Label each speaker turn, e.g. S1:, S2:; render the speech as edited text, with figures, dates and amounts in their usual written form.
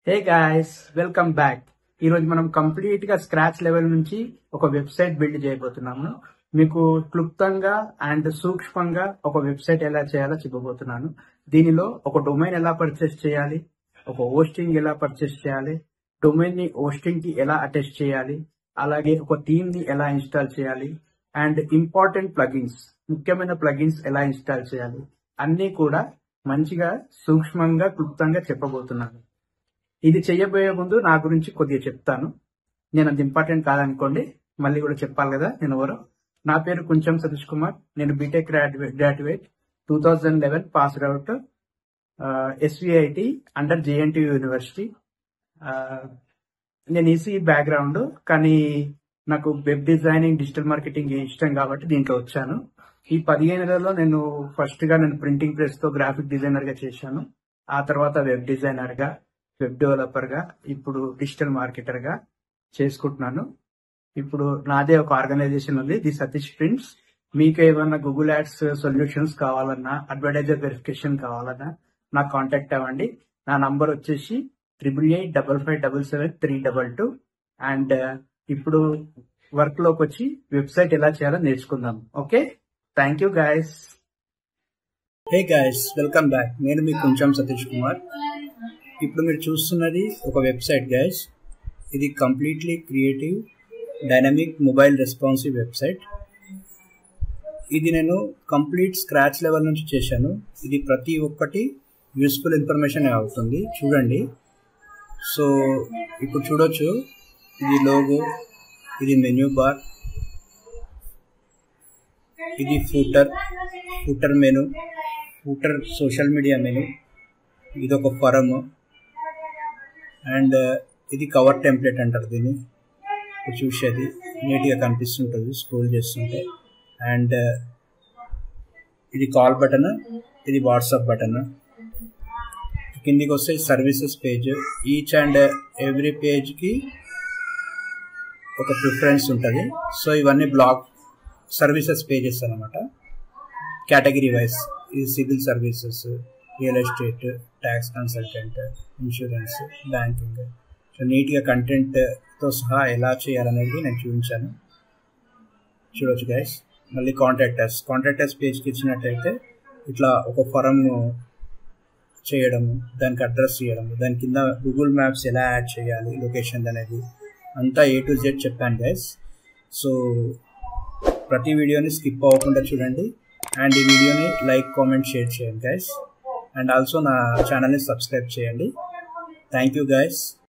S1: Hey guys, welcome back. ఈ రోజు మనం కంప్లీట్ గా స్క్రాచ్ లెవెల్ నుంచి ఒక వెబ్సైట్ బిల్డ్ చేయబోతున్నాము. మీకు క్లుప్తంగా అండ్ సూక్ష్మంగా ఒక వెబ్సైట్ ఎలా చేయాలో చెప్పబోతున్నాను. దీనిలో ఒక డొమైన్ ఎలా పర్చేస్ చేయాలి, ఒక హోస్టింగ్ ఎలా పర్చేస్ చేయాలి, డొమైన్ ని హోస్టింగ్ కి ఎలా అటాచ్ చేయాలి, అలాగే ఒక థీమ్ ని ఎలా ఇన్స్టాల్ చేయాలి, అండ్ ఇంపార్టెంట్ ప్లగిన్స్, ముఖ్యమైన ప్లగిన్స్ ఎలా ఇన్స్టాల్ చేయాలి, అన్నీ కూడా మంచిగా సూక్ష్మంగా క్లుప్తంగా చెప్పబోతున్నాను. ఇది చెయ్యబోయే ముందు నా గురించి కొద్దిగా చెప్తాను. నేను అంత ఇంపార్టెంట్ కాదనుకోండి, మళ్ళీ కూడా చెప్పాలి కదా నేను ఎవరో. నా పేరు కుంచం సతీష్ కుమార్. నేను BTech graduate 2011 passed out, SVIT under JNTU university. నేను ఈసీ బ్యాక్గ్రౌండ్, కానీ నాకు వెబ్ డిజైనింగ్, డిజిటల్ మార్కెటింగ్ ఇష్టం కాబట్టి దీంట్లో వచ్చాను. ఈ 15 నెలల్లో నేను ప్రింటింగ్ ప్రెస్ తో గ్రాఫిక్ డిజైనర్ గా చేశాను. ఆ తర్వాత వెబ్ డిజైనర్ గా, వెబ్ డెవలపర్ గా, ఇప్పుడు డిజిటల్ మార్కెటర్ గా చేసుకుంటున్నాను. ఇప్పుడు నాదే ఒక ఆర్గనైజేషన్ ఉంది, ది సతీష్ ప్రింట్స్. మీకు ఏమన్నా గూగుల్ యాడ్స్ సొల్యూషన్స్ కావాలన్నా, అడ్వర్టైజర్ వెరిఫికేషన్ కావాలన్నా నాకు కాంటాక్ట్ అవ్వండి. నా నంబర్ వచ్చేసి 8885577322. అండ్ ఇప్పుడు వర్క్ లోకి వచ్చి వెబ్సైట్ ఎలా చేయాలో నేర్చుకుందాం. Okay, thank you guys. Hey guys, welcome back. నేను మీ కొంచెం సతీష్ కుమార్. ఇప్పుడు మీరు చూస్తున్నది ఒక వెబ్సైట్ గైస్. ఇది completely creative, dynamic, mobile responsive website. ఇది నేను కంప్లీట్ స్క్రాచ్ లెవెల్ నుంచి చేశాను. ఇది ప్రతి ఒక్కటి యూస్ఫుల్ ఇన్ఫర్మేషన్ అవుతుంది, చూడండి. సో ఇప్పుడు చూడొచ్చు, ఇది లోగో, ఇది మెన్యూ బార్, ఇది footer menu, footer social media menu, ఇది ఒక ఫరము, అండ్ ఇది కవర్ టెంప్లెట్ అంటారు దీన్ని. చూసేది నీట్గా కనిపిస్తుంటుంది స్క్రోల్ చేస్తుంటే. అండ్ ఇది కాల్ బటన్, ఇది వాట్సాప్ బటన్. కిందికి వస్తే services page. Each and every పేజ్కి ఒక ప్రిఫరెన్స్ ఉంటుంది. సో ఇవన్నీ బ్లాక్ సర్వీసెస్ పేజెస్ అనమాట, కేటగిరీ వైజ్. ఇది civil services, real estate, tax consultant, insurance, banking. So నీట్గా కంటెంట్తో సహా ఎలా చేయాలనేది నేను చూపించాను, చూడొచ్చు గైస్. మళ్ళీ కాంటాక్టర్స్ పేజ్కి ఇచ్చినట్టయితే ఇట్లా ఒక ఫరం చేయడము, దానికి అడ్రస్ చేయడము, దాని కింద గూగుల్ మ్యాప్స్ ఎలా యాడ్ చేయాలి, లొకేషన్ అనేది అంతా A to Z చెప్పాను గైస్. సో ప్రతి వీడియోని స్కిప్ అవ్వకుండా చూడండి. అండ్ ఈ వీడియోని లైక్, కామెంట్, షేర్ చేయండి గైస్. అండ్ ఆల్సో నా ఛానల్ని సబ్స్క్రైబ్ చేయండి. Thank you guys.